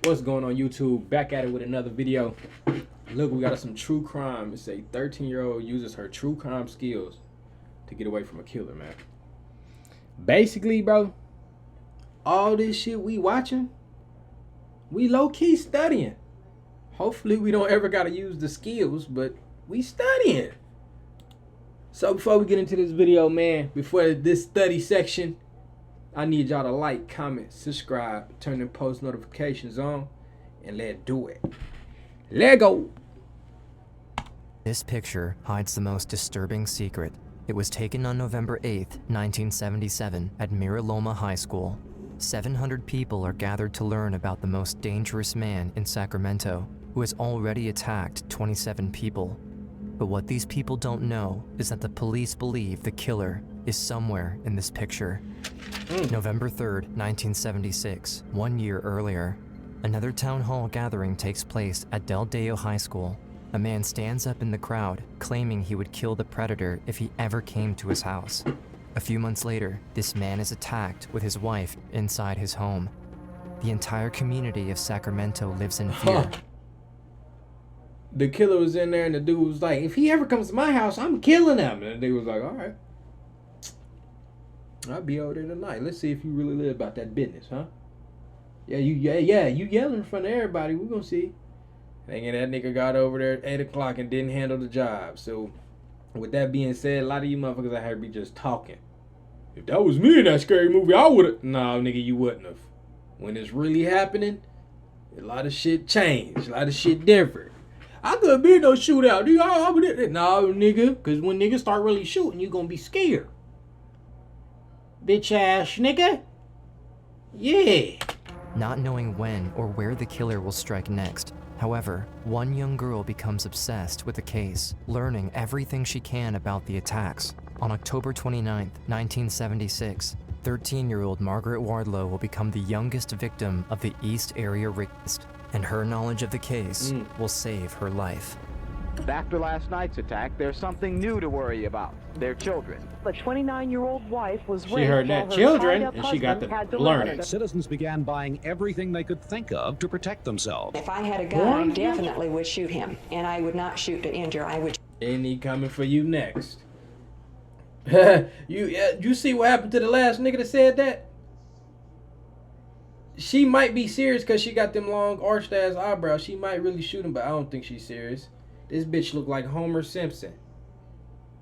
What's going on, YouTube? Back at it with another video. Look, we got some true crime. It's a 13-year-old uses her true crime skills to get away from a killer, man. Basically, bro, all this shit we watching, we low-key studying. Hopefully we don't ever gotta use the skills, but we studying. So before we get into this video, man, before this study section, I need y'all to like, comment, subscribe, turn the post notifications on, and let's do it. Let go. This picture hides the most disturbing secret. It was taken on November 8th, 1977 at Mira Loma High School. 700 people are gathered to learn about the most dangerous man in Sacramento, who has already attacked 27 people. But what these people don't know is that the police believe the killer is somewhere in this picture. November 3rd, 1976, 1 year earlier, another town hall gathering takes place at Del Deo High School. A man stands up in the crowd, claiming he would kill the predator if he ever came to his house. A few months later, this man is attacked with his wife inside his home. The entire community of Sacramento lives in fear. The killer was in there and the dude was like, if he ever comes to my house, I'm killing him. And the dude was like, all right, I'll be over there tonight. Let's see if you really live about that business, huh? Yeah, you yelling in front of everybody. We're gonna see. Thinking that nigga got over there at 8 o'clock and didn't handle the job. So, with that being said, a lot of you motherfuckers out here be just talking. If that was me in that scary movie, I would've. No, nigga, you wouldn't have. When it's really happening, a lot of shit changed. A lot of shit different. I couldn't be in no shootout. No, nigga, because when niggas start really shooting, you gonna be scared. Bitch ass nigga. Yeah. Not knowing when or where the killer will strike next. However, one young girl becomes obsessed with the case, learning everything she can about the attacks. On October 29, 1976, 13-year-old Margaret Wardlow will become the youngest victim of the East Area rapist, and her knowledge of the case will save her life. After last night's attack, there's something new to worry about. Their children. The 29-year-old wife was raped. She heard that children, and she got to learn it. Citizens began buying everything they could think of to protect themselves. If I had a gun, I definitely would shoot him, and I would not shoot to injure. I would. Ain't he coming for you next? You see what happened to the last nigga that said that? She might be serious because she got them long arched ass eyebrows. She might really shoot him, but I don't think she's serious. This bitch look like Homer Simpson.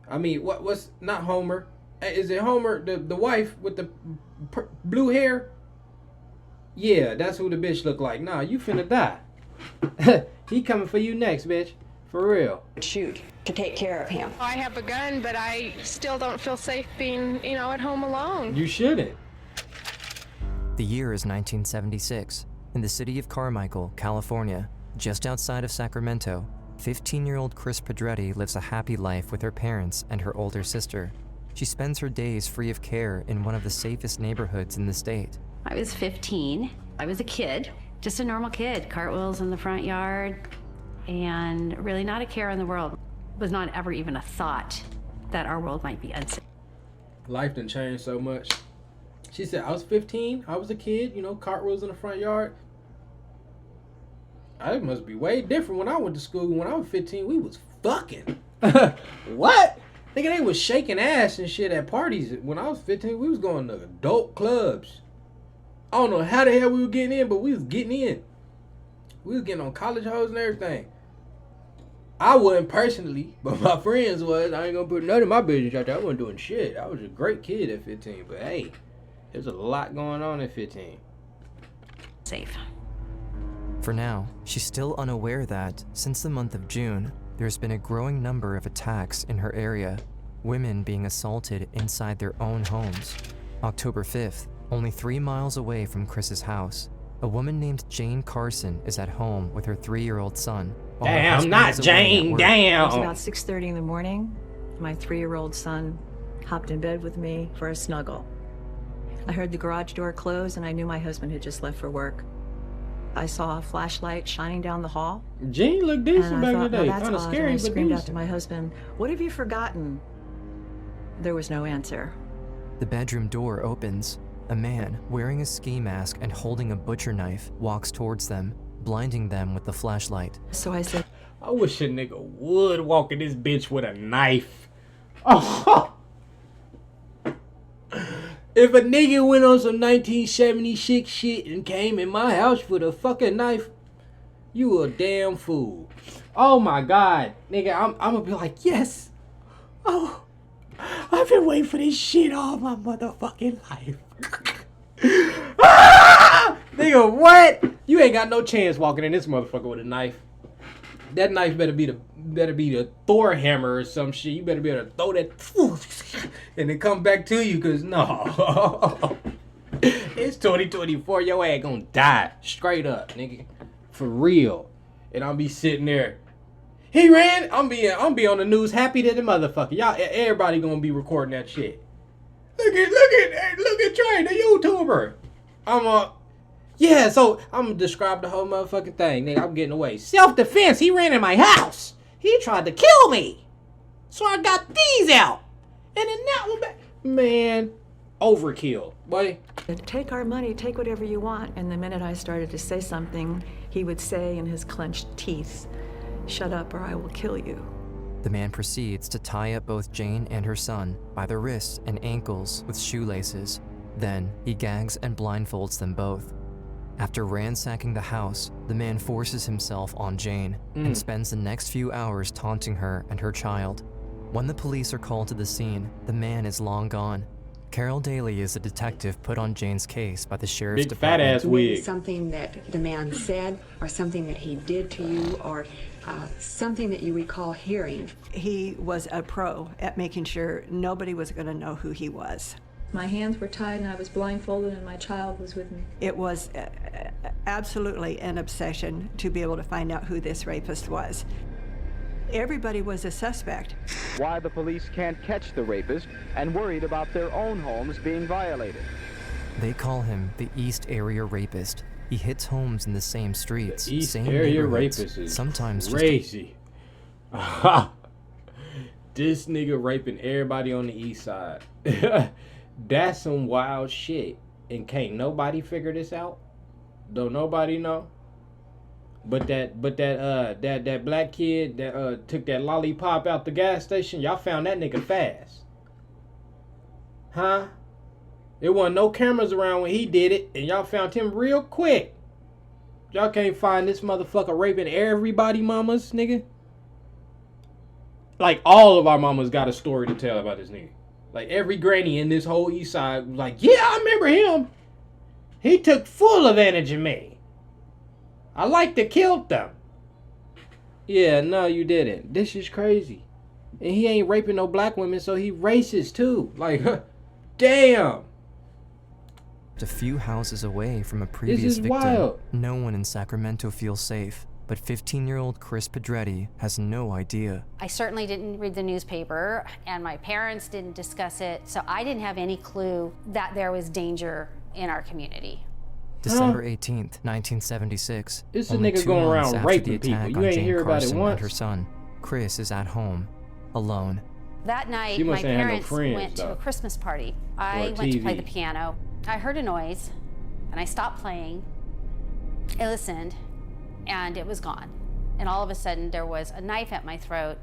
I mean, what's not Homer? Is it Homer, the wife with the blue hair? Yeah, that's who the bitch look like. Nah, you finna die. He coming for you next, bitch. For real. Shoot to take care of him. I have a gun, but I still don't feel safe being, at home alone. You shouldn't. The year is 1976. In the city of Carmichael, California, just outside of Sacramento, 15-year-old Kris Padr lives a happy life with her parents and her older sister. She spends her days free of care in one of the safest neighborhoods in the state. I was 15. I was a kid, just a normal kid. Cartwheels in the front yard, and really not a care in the world. It was not ever even a thought that our world might be unsafe. Life done changed so much. She said, I was 15, I was a kid, cartwheels in the front yard. I must be way different when I went to school. When I was 15, we was fucking. What? Nigga, they was shaking ass and shit at parties. When I was 15, we was going to adult clubs. I don't know how the hell we were getting in, but we was getting in. We was getting on college hoes and everything. I wasn't personally, but my friends was. I ain't gonna put none of my business out there. I wasn't doing shit. I was a great kid at 15, but hey, there's a lot going on at 15. Safe. For now, she's still unaware that, since the month of June, there's been a growing number of attacks in her area, women being assaulted inside their own homes. October 5th, only 3 miles away from Kris's house, a woman named Jane Carson is at home with her 3-year-old son. Damn, not Jane, damn! It was about 6:30 in the morning. My 3-year-old son hopped in bed with me for a snuggle. I heard the garage door close and I knew my husband had just left for work. I saw a flashlight shining down the hall. Jane looked decent back in the day. That's Kind of odd. scary, I but screamed out to decent. my husband, "What have you forgotten?" There was no answer. The bedroom door opens, A man wearing a ski mask and holding a butcher knife walks towards them, blinding them with the flashlight. So I said, I wish a nigga would walk in this bitch with a knife. Oh. If a nigga went on some 1976 shit and came in my house with a fucking knife, you a damn fool. Oh my God, nigga, I'm gonna be like, yes. Oh, I've been waiting for this shit all my motherfucking life. Ah! Nigga, what? You ain't got no chance walking in this motherfucker with a knife. That knife better be the Thor hammer or some shit. You better be able to throw that and then come back to you, cause no. It's 2024. Your ass gonna die straight up, nigga, for real. And I'll be sitting there. He ran. I'm be on the news, happy to the motherfucker. Y'all, everybody gonna be recording that shit. Look at Trey, the YouTuber. Yeah, so I'm gonna describe the whole motherfucking thing. Nigga, I'm getting away. Self-defense, he ran in my house. He tried to kill me. So I got these out. And then that one back. Man, overkill, boy. take our money, take whatever you want. And the minute I started to say something, he would say in his clenched teeth, shut up or I will kill you. The man proceeds to tie up both Jane and her son by the wrists and ankles with shoelaces. Then he gags and blindfolds them both. After ransacking the house, the man forces himself on Jane and spends the next few hours taunting her and her child. When the police are called to the scene, the man is long gone. Carol Daly is a detective put on Jane's case by the sheriff's department. Fat ass wig. Something that the man said, or something that he did to you, or something that you recall hearing. He was a pro at making sure nobody was going to know who he was. My hands were tied and I was blindfolded and my child was with me. It was absolutely an obsession to be able to find out who this rapist was. Everybody was a suspect. Why the police can't catch the rapist and worried about their own homes being violated. They call him the East Area Rapist. He hits homes in the same streets, the East same Area neighborhoods, Rapist is sometimes crazy. This nigga raping everybody on the east side. That's some wild shit. And can't nobody figure this out? Don't nobody know? But that black kid that took that lollipop out the gas station, y'all found that nigga fast. Huh? There wasn't no cameras around when he did it, and y'all found him real quick. Y'all can't find this motherfucker raping everybody mamas, nigga. Like, all of our mamas got a story to tell about this nigga. Like, every granny in this whole east side was like, yeah, I remember him. He took full advantage of me. I like to kill them. Yeah, no, you didn't. This is crazy. And he ain't raping no black women, so he racist too. Like, damn. A few houses away from a previous victim, wild. No one in Sacramento feels safe. But 15-year-old Kris Padr has no idea. I certainly didn't read the newspaper, and my parents didn't discuss it, so I didn't have any clue that there was danger in our community. December 18th, 1976. This is a only nigga 2 going months around after raping the attack people. on You ain't Jane hear about it Carson once. and her son, Kris is at home, alone. That night, She my must ain't had no parents friends, went to though. a Christmas party. Or I a went to play TV. the piano. I heard a noise, and I stopped playing. I listened, and it was gone. And all of a sudden, there was a knife at my throat,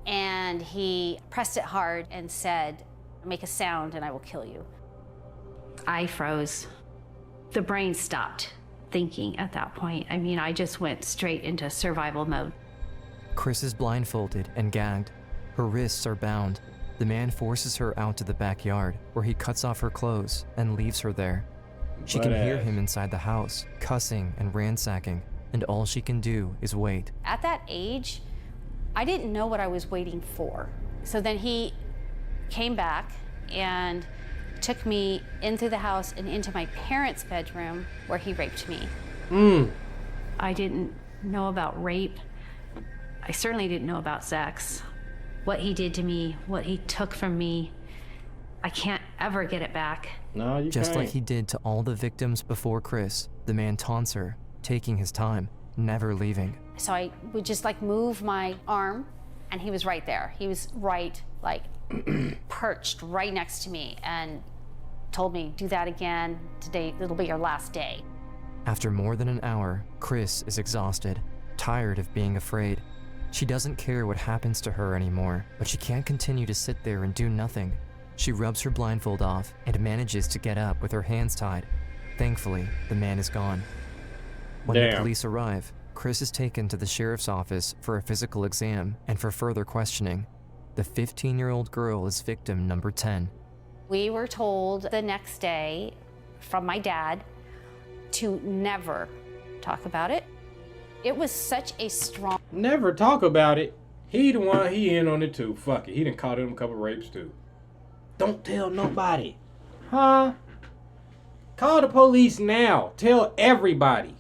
and he pressed it hard and said, make a sound and I will kill you. I froze. The brain stopped thinking at that point. I mean, I just went straight into survival mode. Kris is blindfolded and gagged. Her wrists are bound. The man forces her out to the backyard, where he cuts off her clothes and leaves her there. She can hear him inside the house, cussing and ransacking, and all she can do is wait. At that age, I didn't know what I was waiting for. So then he came back and took me in through the house and into my parents' bedroom where he raped me. I didn't know about rape. I certainly didn't know about sex. What he did to me, what he took from me, I can't ever get it back. No, you Just can't. like he did to all the victims before Kris, the man taunts her, taking his time, never leaving. So I would just like move my arm and he was right there. He was right, like perched right next to me and told me, do that again. Today, it'll be your last day. After more than an hour, Kris is exhausted, tired of being afraid. She doesn't care what happens to her anymore, but she can't continue to sit there and do nothing. She rubs her blindfold off and manages to get up with her hands tied. Thankfully, the man is gone. When the police arrive, Kris is taken to the sheriff's office for a physical exam and for further questioning. The 15-year-old girl is victim number 10. We were told the next day from my dad to never talk about it. It was such a strong... Never talk about it. He the one, he in on it too. Fuck it. He done caught him a couple rapes too. Don't tell nobody. Huh? Call the police now. Tell everybody.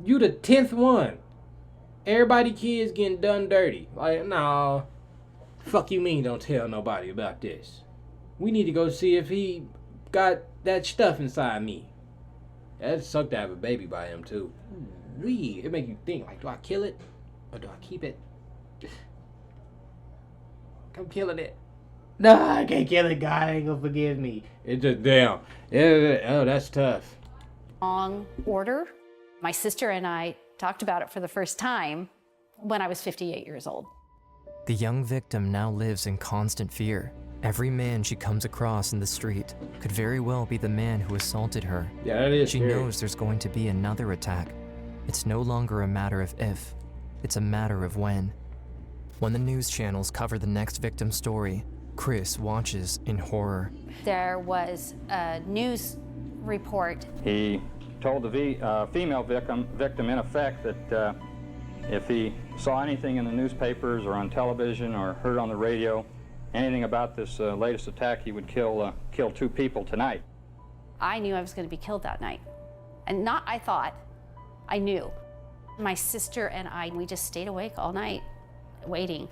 You the 10th one. Everybody kids getting done dirty. Like, nah. Fuck you mean don't tell nobody about this. We need to go see if he got that stuff inside me. That sucked to have a baby by him too. It make you think, like, do I kill it? Or do I keep it? I'm killing it. No, I can't kill it. God ain't gonna forgive me. It just, damn. Oh, that's tough. Long order. My sister and I talked about it for the first time when I was 58 years old. The young victim now lives in constant fear. Every man she comes across in the street could very well be the man who assaulted her. Yeah, that is She scary. knows there's going to be another attack. It's no longer a matter of if, it's a matter of when. When the news channels cover the next victim's story, Kris watches in horror. There was a news report. He told the female victim in effect that if he saw anything in the newspapers or on television or heard on the radio, anything about this latest attack, he would kill 2 people tonight. I knew I was going to be killed that night. And not I thought, I knew. My sister and I, we just stayed awake all night waiting.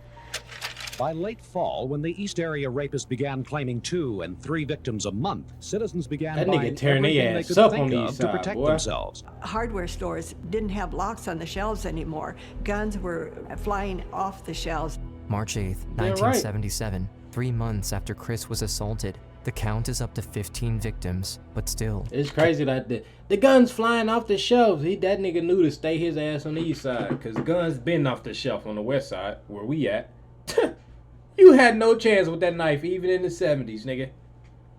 By late fall, when the East Area rapists began claiming 2 and 3 victims a month, citizens began That nigga buying tearing everything their they ass could up think on the of East to Side, protect boy. themselves. Hardware stores didn't have locks on the shelves anymore. Guns were flying off the shelves. March 8th, Yeah, right. 1977, 3 months after Kris was assaulted. The count is up to 15 victims, but still. It's crazy that the guns flying off the shelves. That nigga knew to stay his ass on the east side, because guns been off the shelf on the west side, where we at. You had no chance with that knife, even in the 70s, nigga.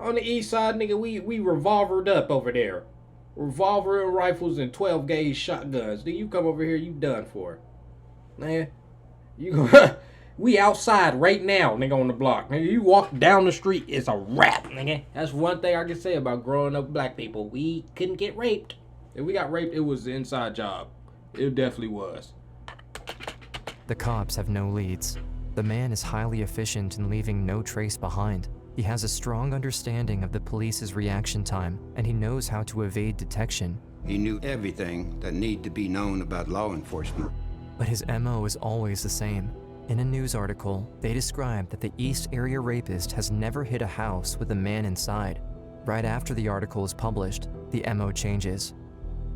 On the east side, nigga, we revolvered up over there. Revolver and rifles and 12 gauge shotguns. Nigga, you come over here, you done for. Man, you go. We outside right now, nigga, on the block. Nigga, you walk down the street, it's a wrap, nigga. That's one thing I can say about growing up black people. We couldn't get raped. If we got raped, it was an inside job. It definitely was. The cops have no leads. The man is highly efficient in leaving no trace behind. He has a strong understanding of the police's reaction time, and he knows how to evade detection. He knew everything that needed to be known about law enforcement. But his MO is always the same. In a news article, they describe that the East Area rapist has never hit a house with a man inside. Right after the article is published, the MO changes.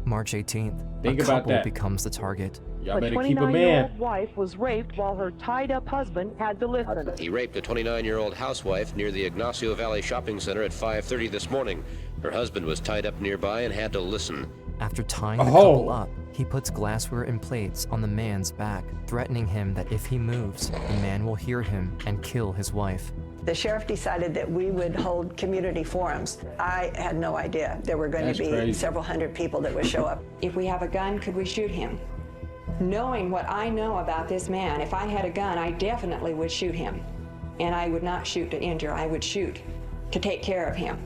March 18th, Think a about couple that. becomes the target. Y'all A better keep a 29-year-old man. wife was raped while her tied-up husband had to listen. He raped a 29-year-old housewife near the Ignacio Valley Shopping Center at 5:30 this morning. Her husband was tied up nearby and had to listen. After tying the couple up, he puts glassware and plates on the man's back, threatening him that if he moves, the man will hear him and kill his wife. The sheriff decided that we would hold community forums. I had no idea there were going to be crazy. several hundred people that would show up. If we have a gun, could we shoot him? Knowing what I know about this man, if I had a gun, I definitely would shoot him. And I would not shoot to injure, I would shoot to take care of him.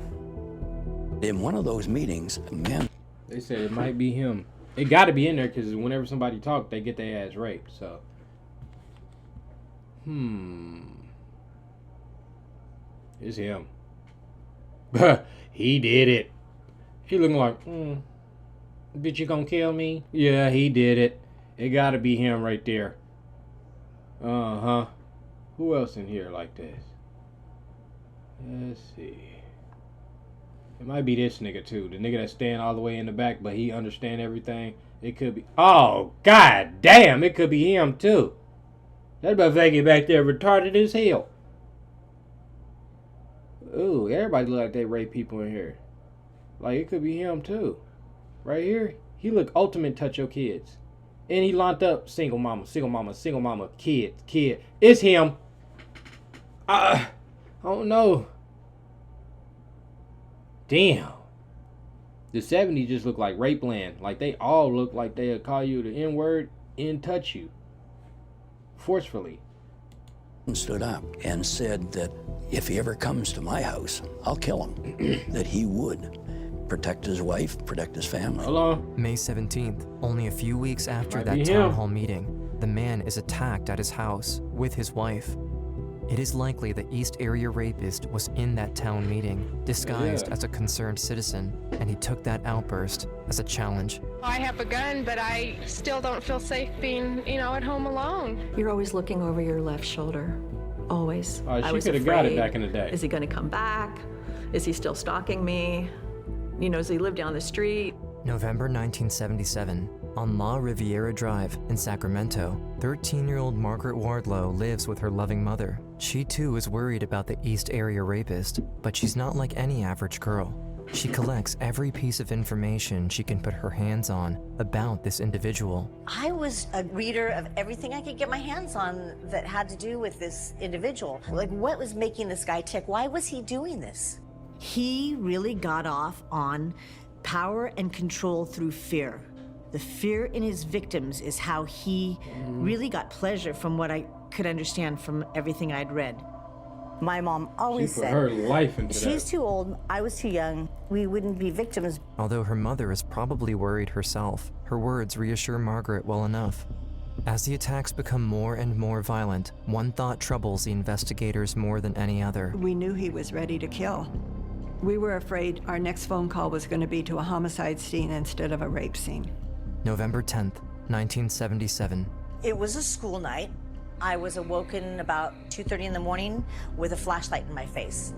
In one of those meetings, men... They said it might be him. It got to be in there because whenever somebody talks, they get their ass raped. So, it's him. He did it. He looking like, bitch, you gonna kill me? Yeah, he did it. It got to be him right there. Who else in here like this? Let's see. It might be this nigga too. The nigga that's staying all the way in the back, but he understand everything. It could be. Oh, god damn. It could be him too. That motherfucker back there retarded as hell. Ooh, everybody look like they rape people in here. Like, it could be him, too. Right here, he look ultimate touch your kids. And he locked up single mama, kid. It's him. I don't know. Damn. The 70s just look like rape land. Like, they all look like they'll call you the N-word and touch you. Forcefully. Stood up and said that if he ever comes to my house, I'll kill him. That he would protect his wife, protect his family. Hello? May 17th, only a few weeks after Might that be town him. hall meeting, the man is attacked at his house with his wife. It is likely the East Area rapist was in that town meeting, disguised as a concerned citizen, and he took that outburst as a challenge. I have a gun, but I still don't feel safe being, at home alone. You're always looking over your left shoulder. Always. I She was could have got it afraid. back in the day. Is he going to come back? Is he still stalking me? Does he live down the street? November 1977, on La Riviera Drive in Sacramento, 13-year-old Margaret Wardlow lives with her loving mother. She too is worried about the East Area rapist, but she's not like any average girl. She collects every piece of information she can put her hands on about this individual. I was a reader of everything I could get my hands on that had to do with this individual. Like, what was making this guy tick? Why was he doing this? He really got off on power and control through fear. The fear in his victims is how he really got pleasure, from what I could understand from everything I'd read. My mom always She put said, her life into she's that. too old, I was too young, we wouldn't be victims. Although her mother is probably worried herself, her words reassure Margaret well enough. As the attacks become more and more violent, one thought troubles the investigators more than any other. We knew he was ready to kill. We were afraid our next phone call was going to be to a homicide scene instead of a rape scene. November 10th, 1977. It was a school night. I was awoken about 2:30 in the morning with a flashlight in my face.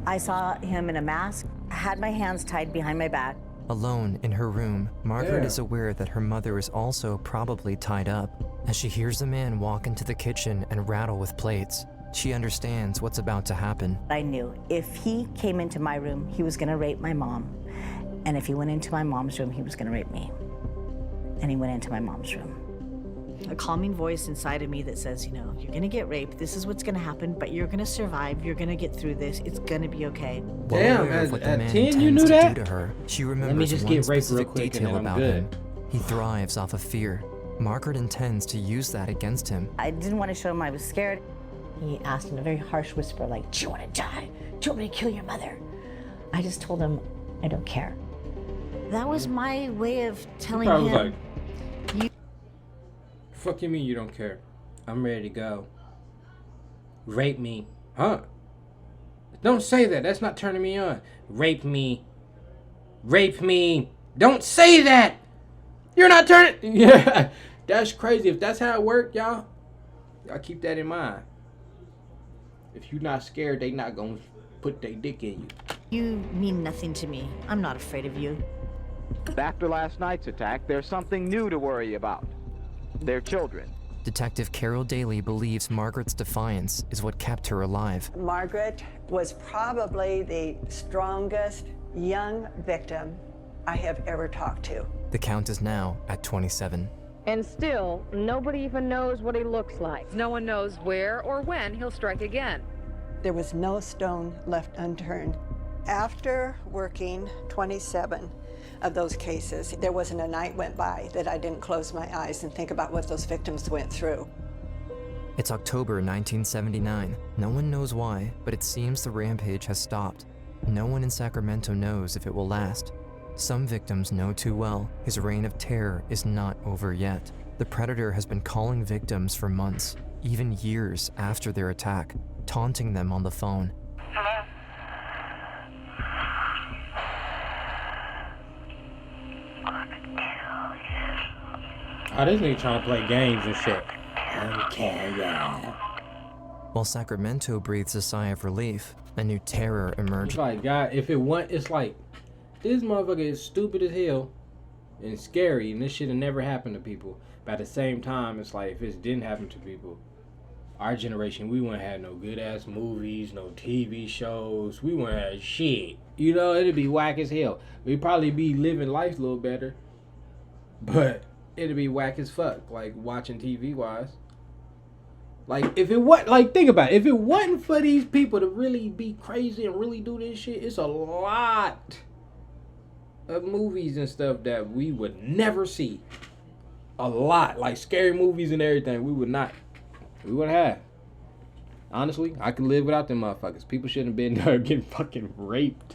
I saw him in a mask, had my hands tied behind my back. Alone in her room, Margaret Yeah. is aware that her mother is also probably tied up. As she hears the man walk into the kitchen and rattle with plates, she understands what's about to happen. I knew if he came into my room, he was going to rape my mom. And if he went into my mom's room, he was going to rape me. And he went into my mom's room. A calming voice inside of me that says, you're gonna get raped, this is what's gonna happen, but you're gonna survive, you're gonna get through this, it's gonna be okay. Well Damn, aware of what the at man 10 you intends knew to that? do to her, she Let me remembers just one get raped real specific quick and detail then I'm about good. him. He thrives off of fear. Margaret intends to use that against him. I didn't want to show him I was scared. He asked in a very harsh whisper, like, do you want to die? Do you want me to kill your mother? I just told him, I don't care. That was my way of telling I was him, like, fuck you mean you don't care? I'm ready to go. Rape me. Huh? Don't say that. That's not turning me on. Rape me. Rape me. Don't say that. You're not turning. Yeah. That's crazy. If that's how it worked, y'all keep that in mind. If you're not scared, they not gonna put their dick in you. you mean nothing to me. I'm not afraid of you. After last night's attack, there's something new to worry about. Their children. Detective Carol Daly believes Margaret's defiance is what kept her alive. Margaret was probably the strongest young victim I have ever talked to. The count is now at 27. And still, nobody even knows what he looks like. No one knows where or when he'll strike again. There was no stone left unturned. After working 27 of those cases, there wasn't a night went by that I didn't close my eyes and think about what those victims went through. It's October 1979. No one knows why, but it seems the rampage has stopped. No one in Sacramento knows if it will last. Some victims know too well his reign of terror is not over yet. The predator has been calling victims for months, even years after their attack, taunting them on the phone. Hello? Oh, this nigga trying to play games and shit. Okay, yeah. While Sacramento breathes a sigh of relief, a new terror emerged. It's like, God, if it want, it's like, this motherfucker is stupid as hell and scary, and this shit have never happened to people. But at the same time, it's like, if it didn't happen to people, our generation, we wouldn't have no good ass movies, no TV shows. We wouldn't have shit. You know, it'd be whack as hell. We'd probably be living life a little better, but it'd be whack as fuck. Like watching TV wise. Like if it was like think about it. If it wasn't for these people to really be crazy and really do this shit, it's a lot of movies and stuff that we would never see. A lot, like scary movies and everything. We would have. Honestly, I could live without them motherfuckers. People shouldn't have been there getting fucking raped.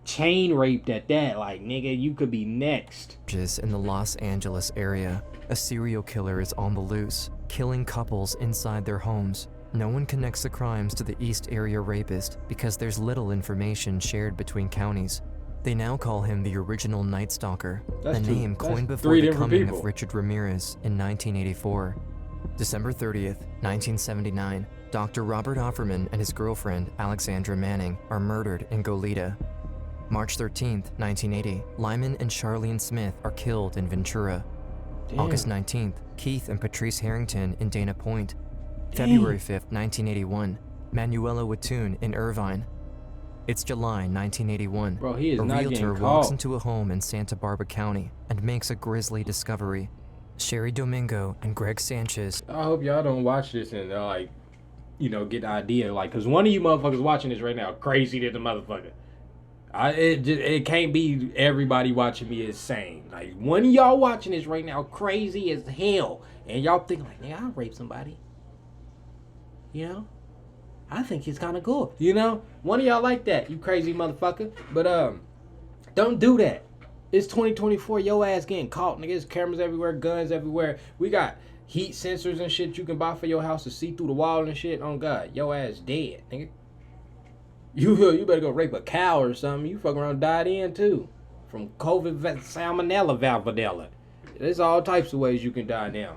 Chain raped at that. Like, nigga, you could be next. In the Los Angeles area, a serial killer is on the loose, killing couples inside their homes. No one connects the crimes to the East Area Rapist because there's little information shared between counties. They now call him the original Night Stalker, a name coined before the coming of Richard Ramirez in 1984. December 30th, 1979, Dr. Robert Offerman and his girlfriend, Alexandra Manning, are murdered in Goleta. March 13th, 1980, Lyman and Charlene Smith are killed in Ventura. Damn. August 19th, Keith and Patrice Harrington in Dana Point. February 5th, 1981, Manuela Wattoon in Irvine. It's July 1981. Bro, he is not realtor getting walks caught. into a home in Santa Barbara County and makes a grisly discovery. Sherry Domingo and Greg Sanchez. I hope y'all don't watch this and like, you know, get the idea. Like, cause one of you motherfuckers watching this right now, crazy to the motherfucker. It can't be everybody watching me is sane. Like, one of y'all watching this right now, crazy as hell, and y'all think like, nigga, I'll rape somebody. You know, I think it's kind of cool. You know, one of y'all like that, you crazy motherfucker. But don't do that. It's 2024. Your ass getting caught, nigga. There's cameras everywhere, guns everywhere. We got heat sensors and shit you can buy for your house to see through the wall and shit. Oh God, your ass dead, nigga. You better go rape a cow or something. You fuck around and died in too. From COVID, salmonella, valpadella. There's all types of ways you can die now.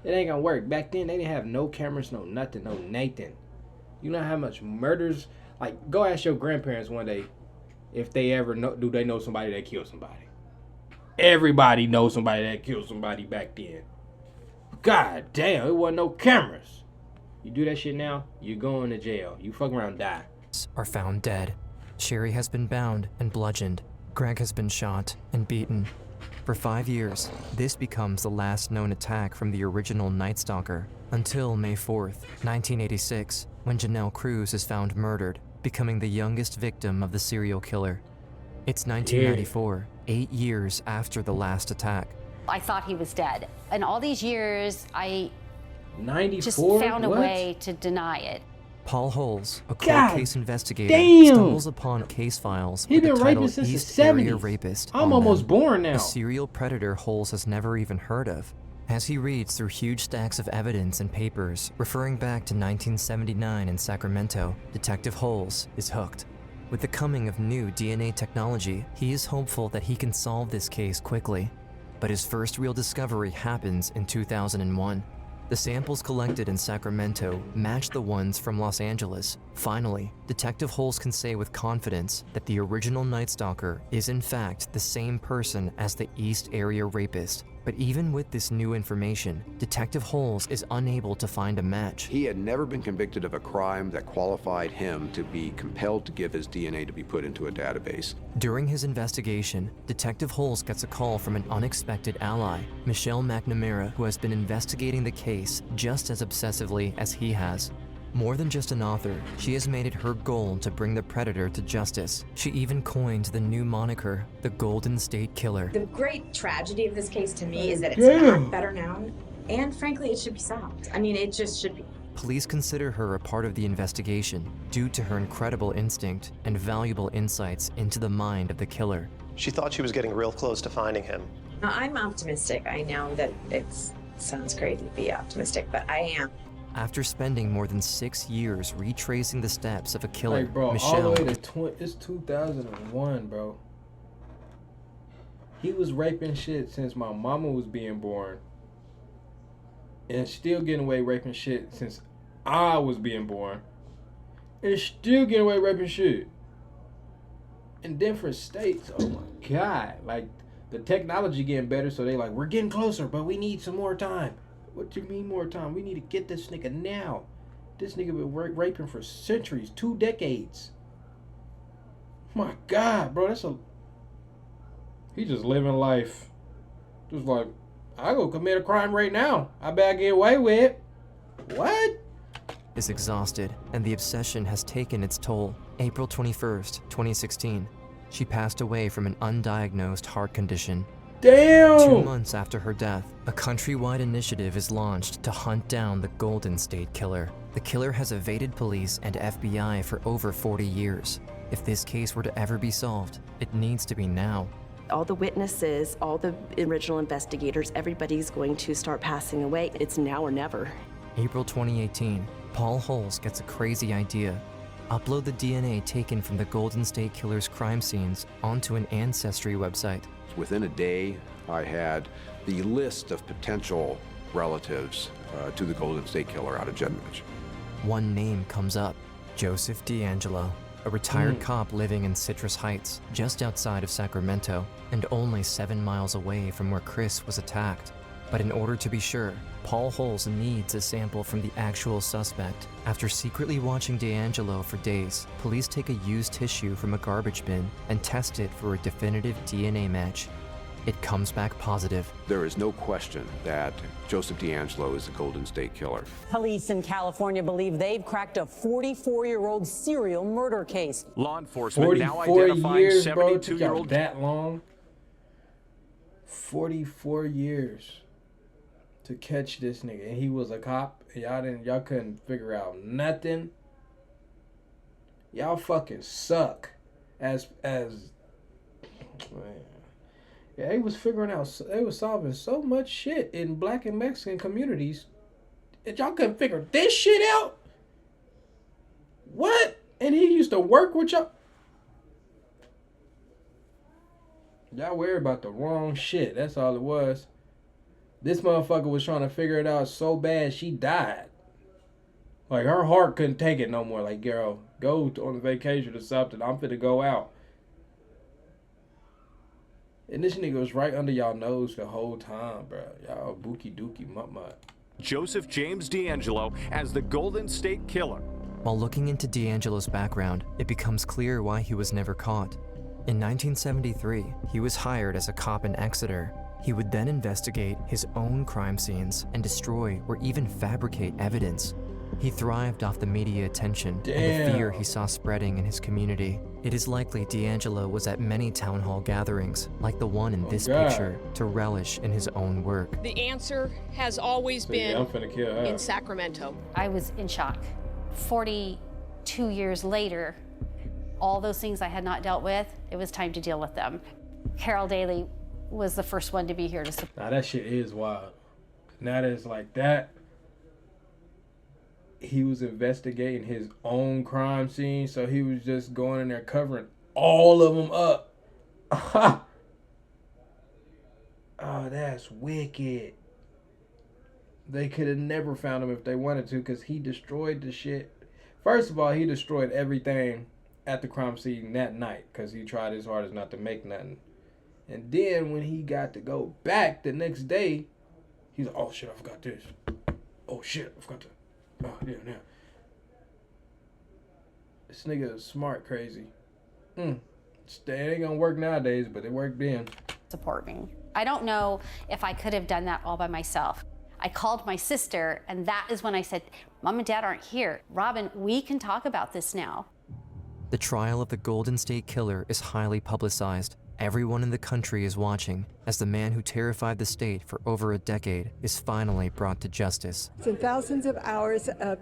It ain't gonna work. Back then, they didn't have no cameras, no nothing, no Nathan. You know how much murders? Like, go ask your grandparents one day if they ever know, do they know somebody that killed somebody. Everybody knows somebody that killed somebody back then. God damn, it wasn't no cameras. You do that shit now, you're going to jail. You fuck around and die. Are found dead. Sherry has been bound and bludgeoned. Greg has been shot and beaten. For 5 years, this becomes the last known attack from the original Night Stalker, until May 4th, 1986, when Janelle Cruz is found murdered, becoming the youngest victim of the serial killer. It's 1994, 8 years after the last attack. I thought he was dead. And all these years, I 94? just found a way to deny it. Paul Holes, a cold God case investigator, damn. stumbles upon case files He with been the raping title since the East Area 70s. Rapist. I'm on almost them. born now. A serial predator Holes has never even heard of. As he reads through huge stacks of evidence and papers referring back to 1979 in Sacramento, Detective Holes is hooked. With the coming of new DNA technology, he is hopeful that he can solve this case quickly. But his first real discovery happens in 2001. The samples collected in Sacramento match the ones from Los Angeles. Finally, Detective Holes can say with confidence that the original Night Stalker is in fact the same person as the East Area Rapist. But even with this new information, Detective Holes is unable to find a match. He had never been convicted of a crime that qualified him to be compelled to give his DNA to be put into a database. During his investigation, Detective Holes gets a call from an unexpected ally, Michelle McNamara, who has been investigating the case just as obsessively as he has. More than just an author, she has made it her goal to bring the predator to justice. She even coined the new moniker, the Golden State Killer. The great tragedy of this case to me is that it's not better known, and frankly, it should be solved. I mean, it just should be. Police consider her a part of the investigation due to her incredible instinct and valuable insights into the mind of the killer. She thought she was getting real close to finding him. I'm optimistic. I know that it sounds crazy to be optimistic, but I am. After spending more than 6 years retracing the steps of a killer, Like, bro, Michelle... all the way to it's 2001, bro. He was raping shit since my mama was being born. And still getting away raping shit since I was being born. And still getting away raping shit. In different states. Oh my God. Like, the technology getting better, so they like, we're getting closer, but we need some more time. What do you mean more time? We need to get this nigga now. This nigga been raping for centuries, 2 decades. My God, bro, he just living life. Just like, I go commit a crime right now. I better get away with it. What? Is exhausted, and the obsession has taken its toll. April 21st, 2016. She passed away from an undiagnosed heart condition. Damn! 2 months after her death, a countrywide initiative is launched to hunt down the Golden State Killer. The killer has evaded police and FBI for over 40 years. If this case were to ever be solved, it needs to be now. All the witnesses, all the original investigators, everybody's going to start passing away. It's now or never. April 2018, Paul Holes gets a crazy idea. Upload the DNA taken from the Golden State Killer's crime scenes onto an ancestry website. Within a day, I had the list of potential relatives to the Golden State Killer out of Genvich. One name comes up, Joseph D'Angelo, a retired cop living in Citrus Heights, just outside of Sacramento, and only 7 miles away from where Kris was attacked. But in order to be sure, Paul Holes needs a sample from the actual suspect. After secretly watching D'Angelo for days, police take a used tissue from a garbage bin and test it for a definitive DNA match. It comes back positive. There is no question that Joseph D'Angelo is the Golden State Killer. Police in California believe they've cracked a 44-year-old serial murder case. Law enforcement now identifying 72-year-old. That long? 44 years to catch this nigga, and he was a cop. And y'all couldn't figure out nothing. Y'all fucking suck. As man. Yeah, they was figuring out, they was solving so much shit in Black and Mexican communities, and y'all couldn't figure this shit out? What? And he used to work with y'all? Y'all worried about the wrong shit. That's all it was. This motherfucker was trying to figure it out so bad she died. Like, her heart couldn't take it no more. Like, girl, go on vacation or something. I'm finna go out. And this nigga was right under y'all nose the whole time, bro. Y'all bookie dookie mutt. Joseph James D'Angelo as the Golden State Killer. While looking into D'Angelo's background, it becomes clear why he was never caught. In 1973, he was hired as a cop in Exeter. He would then investigate his own crime scenes and destroy or even fabricate evidence. He thrived off the media attention and the fear he saw spreading in his community. It is likely D'Angelo was at many town hall gatherings, like the one in this picture, to relish in his own work. The answer has always been in Sacramento. I was in shock. 42 years later, all those things I had not dealt with, it was time to deal with them. Carol Daly was the first one to be here to support. Now that shit is wild. Now that it's like that, he was investigating his own crime scene, so he was just going in there covering all of them up. Oh, that's wicked. They could have never found him if they wanted to, because he destroyed the shit. First of all, he destroyed everything at the crime scene that night, because he tried his hardest not to make nothing. And then when he got to go back the next day, he's like, oh shit, I forgot this. Oh shit, I forgot that. Oh, yeah. This nigga is smart crazy. It ain't gonna work nowadays, but it worked then. Support me. I don't know if I could have done that all by myself. I called my sister, and that is when I said, Mom and Dad aren't here. Robin, we can talk about this now. The trial of the Golden State Killer is highly publicized. Everyone in the country is watching as the man who terrified the state for over a decade is finally brought to justice. It's thousands of hours of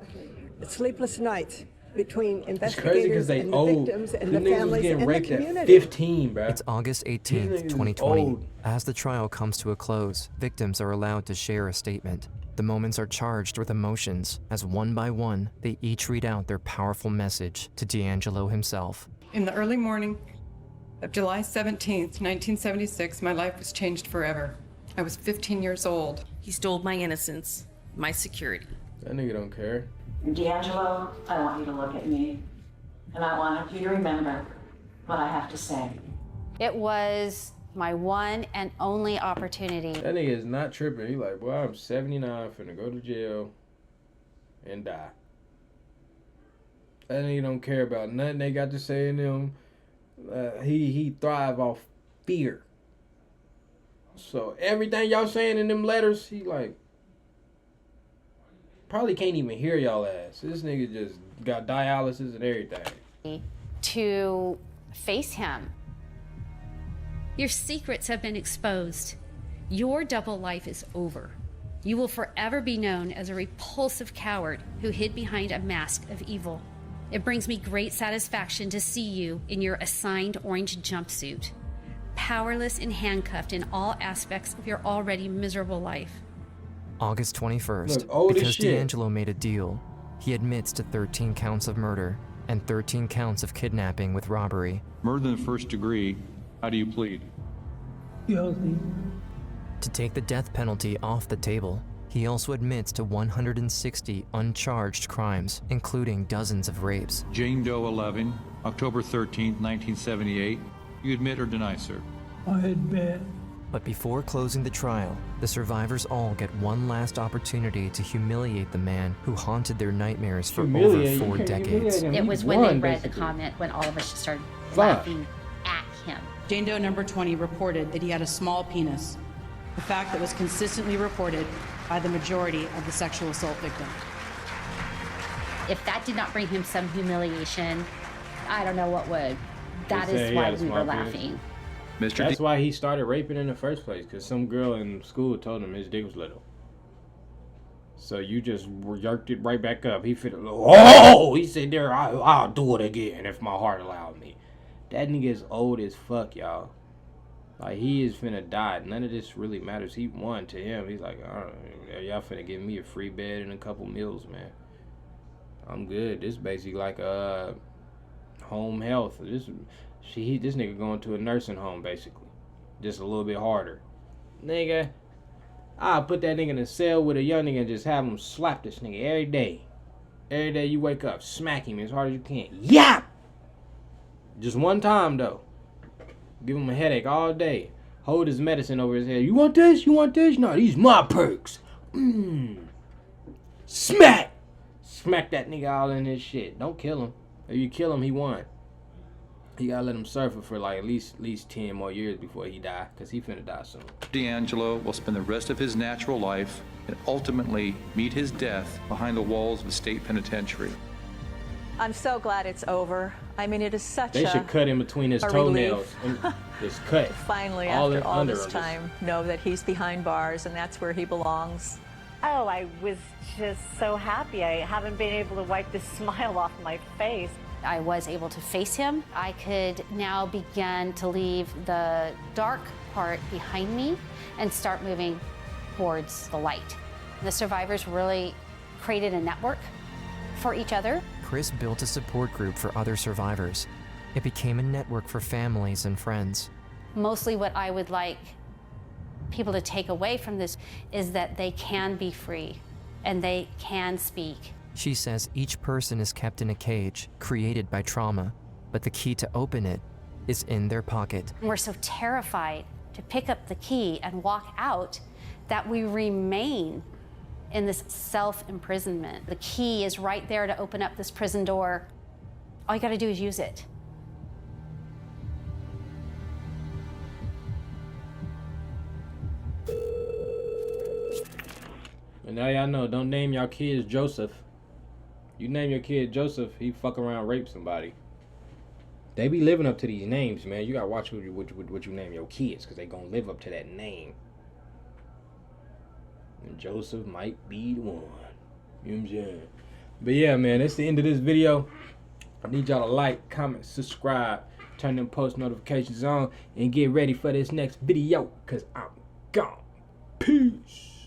sleepless nights between it's crazy because investigators they and the old. victims and The the niggas was families getting and the raped at community. 15, bro. It's August 18th, These niggas 2020. old. As the trial comes to a close, victims are allowed to share a statement. The moments are charged with emotions, as one by one, they each read out their powerful message to D'Angelo himself. In the early morning of July 17th, 1976, my life was changed forever. I was 15 years old. He stole my innocence, my security. That nigga don't care. D'Angelo, I want you to look at me, and I want you to remember what I have to say. It was my one and only opportunity. That nigga is not tripping. He like, boy, I'm 79, finna go to jail and die. That nigga don't care about nothing they got to say in them. He thrive off fear. So everything y'all saying in them letters, he like probably can't even hear y'all ass. This nigga just got dialysis and everything. To face him. Your secrets have been exposed. Your double life is over. You will forever be known as a repulsive coward who hid behind a mask of evil. It brings me great satisfaction to see you in your assigned orange jumpsuit, powerless and handcuffed in all aspects of your already miserable life. August 21st, Look, old as because shit. D'Angelo made a deal, he admits to 13 counts of murder and 13 counts of kidnapping with robbery. Murder in the first degree, how do you plead? Guilty. To take the death penalty off the table, he also admits to 160 uncharged crimes, including dozens of rapes. Jane Doe 11, October 13th, 1978. You admit or deny, sir? I admit. But before closing the trial, the survivors all get one last opportunity to humiliate the man who haunted their nightmares for over 4 decades. It was when they read the comment when all of us just started laughing at him. Jane Doe number 20 reported that he had a small penis, a fact that was consistently reported by the majority of the sexual assault victims. If that did not bring him some humiliation, I don't know what would. That is why we were laughing. That's why he started raping in the first place, because some girl in school told him his dick was little. So you just yerked it right back up. He fit. Oh, he said there, I'll do it again if my heart allowed me. That nigga is old as fuck, y'all. Like, he is finna die. None of this really matters. He won to him. He's like, I don't know, y'all finna give me a free bed and a couple meals, man. I'm good. This basically like home health. This nigga going to a nursing home basically, just a little bit harder. Nigga, I'll put that nigga in a cell with a young nigga and just have him slap this nigga every day. Every day you wake up, smack him as hard as you can. Yap! Just one time though. Give him a headache all day. Hold his medicine over his head. You want this? You want this? No, these my perks. Smack! Smack that nigga all in his shit. Don't kill him. If you kill him, he won. You gotta let him suffer for like at least 10 more years before he die, because he finna die soon. D'Angelo will spend the rest of his natural life and ultimately meet his death behind the walls of a state penitentiary. I'm so glad it's over. I mean, it is such They should cut in between his toenails. Just cut. Finally, all after all this him. time, know that he's behind bars and that's where he belongs. Oh, I was just so happy. I haven't been able to wipe the smile off my face. I was able to face him. I could now begin to leave the dark part behind me and start moving towards the light. The survivors really created a network for each other. Kris built a support group for other survivors. It became a network for families and friends. Mostly what I would like people to take away from this is that they can be free and they can speak. She says each person is kept in a cage created by trauma, but the key to open it is in their pocket. We're so terrified to pick up the key and walk out that we remain in this self-imprisonment. The key is right there to open up this prison door. All you gotta do is use it. And now y'all know, don't name y'all kids Joseph. You name your kid Joseph, he fuck around, rape somebody. They be living up to these names, man. You gotta watch what you name your kids, because they gonna live up to that name. And Joseph might be the one. You know what I'm saying? But yeah, man, that's the end of this video. I need y'all to like, comment, subscribe, turn them post notifications on, and get ready for this next video, because I'm gone. Peace.